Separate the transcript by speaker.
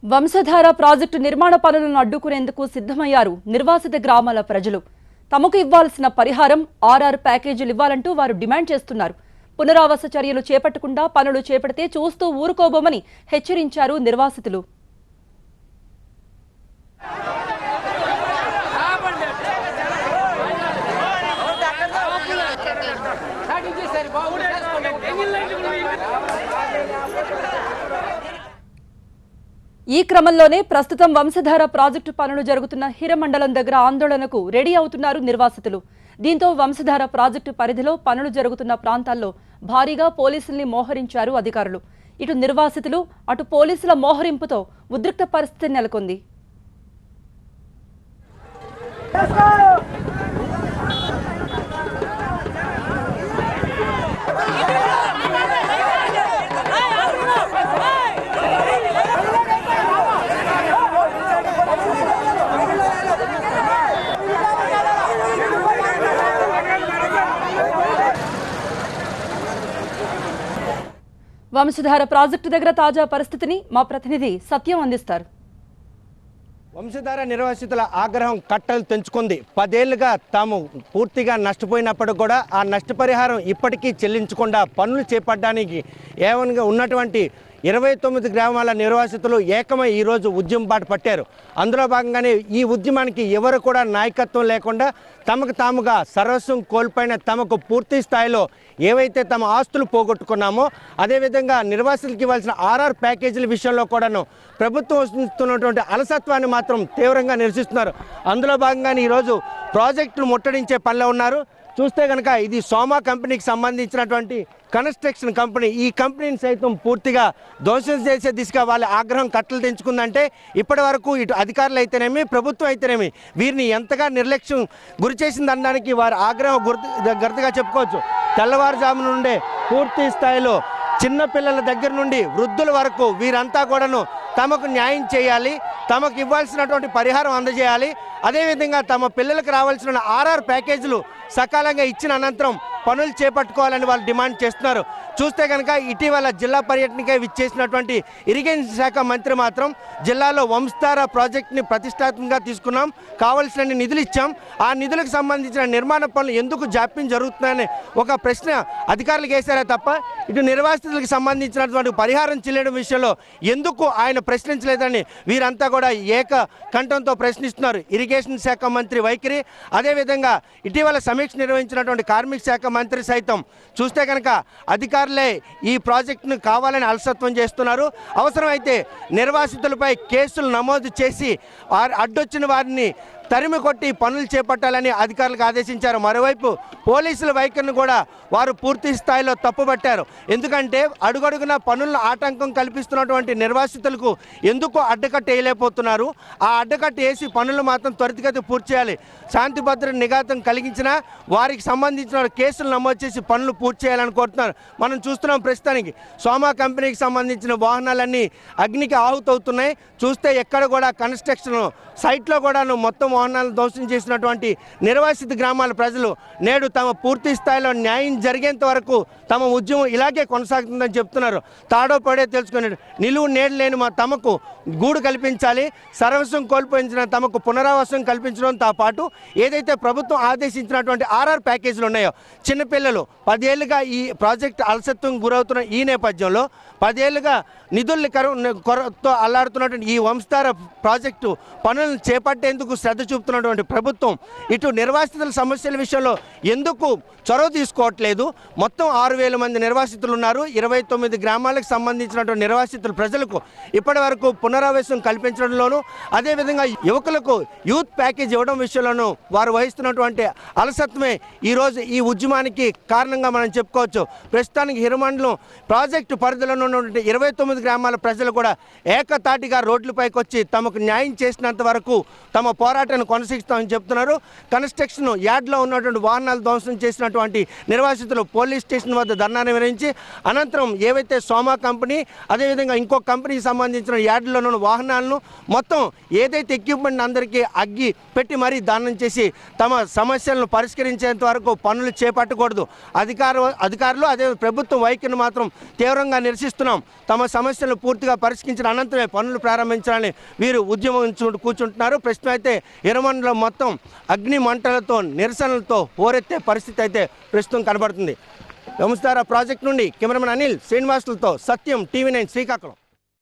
Speaker 1: Vamsadhara project నిర్మాణ పనులను అడ్డుకునేందుకు సిద్ధమయ్యారు నిర్వాసిత గ్రామాల ప్రజలు. తమకు ఇవ్వాల్సిన పరిహారం ఆర్ఆర్ ప్యాకేజీలు ఇవ్వాలంటూ వారు డిమాండ్ చేస్తున్నారు. పునరావాస చర్యలు చేపట్టకుండా పనులు చేపడితే చూస్తూ ఊరుకోబోమని హెచ్చరించారు నిర్వాసితులు. ఈ క్రమంలోనే ప్రస్తుతం వంశధార ప్రాజెక్టు పనులు జరుగుతున్న హిరమండలం దగ్గర ఆందోళనకు రెడీ అవుతున్నారు నిర్వాసితులు. దీంతో వంశధార ప్రాజెక్టు పరిధిలో పనులు జరుగుతున్న ప్రాంతాల్లో భారీగా పోలీసుల్ని మోహరించారు అధికారులు. ఇటు నిర్వాసితులు అటు పోలీసుల మోహరింపుతో ఉద్రిక్త పరిస్థితి నెలకొంది. వంశధార ప్రాజెక్టు దగ్గర తాజా పరిస్థితిని మా ప్రతినిధి సత్యం అందిస్తారు.
Speaker 2: వంశధార నిర్వాసితుల ఆగ్రహం కట్టలు తెంచుకుంది. 10 ఏళ్లుగా తాము పూర్తిగా నష్టపోయినప్పుడు కూడా ఆ నష్టపరిహారం ఇప్పటికీ చెల్లించకుండా పనులు చేపట్టడానికి ఏమనగా ఉన్నటువంటి 29 గ్రామాల నిర్వాసితులు ఏకమై ఈరోజు ఉద్యమం బాట పట్టారు. అందులో భాగంగానే ఈ ఉద్యమానికి ఎవరు కూడా నాయకత్వం లేకుండా తమకు తాముగా సర్వస్వం కోల్పోయిన తమకు పూర్తి స్థాయిలో ఏవైతే తమ ఆస్తులు పోగొట్టుకున్నామో అదేవిధంగా నిర్వాసితులకు ఇవ్వాల్సిన ఆర్ఆర్ ప్యాకేజీల విషయంలో కూడాను ప్రభుత్వం వస్తున్నటువంటి అలసత్వాన్ని మాత్రం తీవ్రంగా నిరసిస్తున్నారు. అందులో భాగంగానే ఈరోజు ప్రాజెక్టులు ముట్టడించే పనిలో ఉన్నారు. చూస్తే కనుక ఇది సోమా కంపెనీకి సంబంధించినటువంటి కన్స్ట్రక్షన్ కంపెనీ. ఈ కంపెనీని సైతం పూర్తిగా ధ్వంసం చేసే దిశగా వాళ్ళ ఆగ్రహం కట్టలు తెంచుకుందంటే ఇప్పటి వరకు ఇటు అధికారులు అయితేనేమి ప్రభుత్వం అయితేనేమి వీరిని ఎంతగా నిర్లక్ష్యం గురి చేసిందనడానికి వారి ఆగ్రహం గర్తగా చెప్పుకోవచ్చు. తెల్లవారుజాము నుండే పూర్తి స్థాయిలో చిన్నపిల్లల దగ్గర నుండి వృద్ధుల వరకు వీరంతా కూడాను తమకు న్యాయం చేయాలి, తమకు ఇవ్వాల్సినటువంటి పరిహారం అందజేయాలి, అదేవిధంగా తమ పిల్లలకు రావాల్సిన ఆర్ఆర్ ప్యాకేజీలు సకాలంగా ఇచ్చిన అనంతరం పనులు చేపట్టుకోవాలని వాళ్ళు డిమాండ్ చేస్తున్నారు. చూస్తే కనుక ఇటీవల జిల్లా పర్యటనకై విచ్చేసినటువంటి ఇరిగేషన్ శాఖ మంత్రి మాత్రం జిల్లాలో వంశధార ప్రాజెక్టుని ప్రతిష్టాత్మకంగా తీసుకున్నాం, కావలసిన నిధులు ఇచ్చాం, ఆ నిధులకు సంబంధించిన నిర్మాణ పనులు ఎందుకు జాప్యం జరుగుతున్నాయని ఒక ప్రశ్న అధికారులకు వేశారే తప్ప ఇటు నిర్వాసితులకు సంబంధించినటువంటి పరిహారం చెల్లించడం విషయంలో ఎందుకు ఆయన ప్రశ్నించలేదని వీరంతా కూడా ఏక కంఠంతో ప్రశ్నిస్తున్నారు. ఇరిగేషన్ శాఖ మంత్రి వైఖరి, అదేవిధంగా ఇటీవల సమీక్ష నిర్వహించినటువంటి కార్మిక శాఖ మంత్రి సైతం చూస్తే కనుక అధికారులే ఈ ప్రాజెక్టును కావాలని అలసత్వం చేస్తున్నారు. అవసరమైతే నిర్వాసితులపై కేసులు నమోదు చేసి అడ్డొచ్చిన వారిని తరిమి కొట్టి పనులు చేపట్టాలని అధికారులకు ఆదేశించారు. మరోవైపు పోలీసుల వైఖరిని కూడా వారు పూర్తి స్థాయిలో తప్పుపట్టారు. ఎందుకంటే అడుగడుగున పనులను ఆటంకం కల్పిస్తున్నటువంటి నిర్వాసితులకు ఎందుకు అడ్డకట్ట వేయలేకపోతున్నారు, ఆ అడ్డకట్ట వేసి పనులు మాత్రం త్వరితగతి పూర్తి చేయాలి. శాంతి భద్రత నిఘాతం కలిగించినా వారికి సంబంధించిన కేసులు నమోదు చేసి పనులు పూర్తి చేయాలని కోరుతున్నారు. మనం చూస్తున్నాం ప్రస్తుతానికి సోమా కంపెనీకి సంబంధించిన వాహనాలన్నీ అగ్నికి ఆహుతవుతున్నాయి. చూస్తే ఎక్కడ కూడా కన్స్ట్రక్షన్ సైట్లో కూడాను మొత్తం వాహనాలను ధ్వంసం చేసినటువంటి నిర్వాసిత గ్రామాల ప్రజలు నేడు తమ పూర్తి స్థాయిలో న్యాయం జరిగేంత వరకు తమ ఉద్యమం ఇలాగే కొనసాగుతుందని చెప్తున్నారు. తాడో పడే తెలుసుకుని నిలువు నేడు లేని తమకు గూడు కల్పించాలి, సర్వస్వం కోల్పోయించిన తమకు పునరావాసం కల్పించడంతో పాటు ఏదైతే ప్రభుత్వం ఆదేశించినటువంటి ఆర్ఆర్ ప్యాకేజీలు ఉన్నాయో చిన్నపిల్లలు 10 ఏళ్ళుగా ఈ ప్రాజెక్టు అలసత్వం గురవుతున్న ఈ నేపథ్యంలో 10 ఏళ్ళుగా నిధుల కొరతో అల్లాడుతున్నటువంటి ఈ వంశధార ప్రాజెక్టు పనులను చేపట్టేందుకు శ్రద్ధ చూపుతున్నటువంటి ప్రభుత్వం ఇటు నిర్వాసితుల సమస్యల విషయంలో ఎందుకు చొరవ తీసుకోవట్లేదు. మొత్తం 6,000 మంది నిర్వాసితులు ఉన్నారు. 29 గ్రామాలకు సంబంధించినటువంటి నిర్వాసితుల ప్రజలకు ఇప్పటి వరకు పునరావాసం కల్పించడంలోనూ అదేవిధంగా యువకులకు యూత్ ప్యాకేజ్ ఇవ్వడం విషయంలోనూ వారు వహిస్తున్నటువంటి అలసత్వమే ఈరోజు ఈ ఉద్యమానికి కారణంగా మనం చెప్పుకోవచ్చు. ప్రస్తుతానికి హిరమండలం ప్రాజెక్టు పరిధిలో ఉన్నటువంటి 29 గ్రామాల ప్రజలు కూడా ఏకతాటిగా రోడ్లపైకి వచ్చి తమకు న్యాయం చేసినంత వరకు తమ పోరాటం ప్రక్రియను కొనసాగిస్తామని చెప్తున్నారు. కన్స్ట్రక్షన్ యార్డ్లో ఉన్నటువంటి వాహనాలు ధ్వంసం చేసినటువంటి నిర్వాసితులు పోలీస్ స్టేషన్ వద్ద ధర్నా నిర్వహించి అనంతరం ఏవైతే సోమా కంపెనీ అదేవిధంగా ఇంకో కంపెనీకి సంబంధించిన యార్డులో ఉన్న వాహనాలను మొత్తం ఏదైతే ఎక్విప్మెంట్ అందరికీ అగ్గి పెట్టి మరీ దానం చేసి తమ సమస్యలను పరిష్కరించేంత వరకు పనులు చేపట్టకూడదు. అధికారులు అదే ప్రభుత్వం వైఖరిని మాత్రం తీవ్రంగా నిరసిస్తున్నాం. తమ సమస్యలను పూర్తిగా పరిష్కరించిన అనంతరమే పనులు ప్రారంభించాలని వీరు ఉద్యమం కూర్చుంటున్నారు. ప్రస్తుతం అయితే ఎర్రమండలం మొత్తం అగ్ని మంటలతో నిరసనలతో హోరెత్తే పరిస్థితి అయితే ప్రస్తుతం కనబడుతుంది. వంశధార ప్రాజెక్టు నుండి కెమెరామెన్ అనిల్ శ్రీనివాసులతో సత్యం, TV9 శ్రీకాకుళం.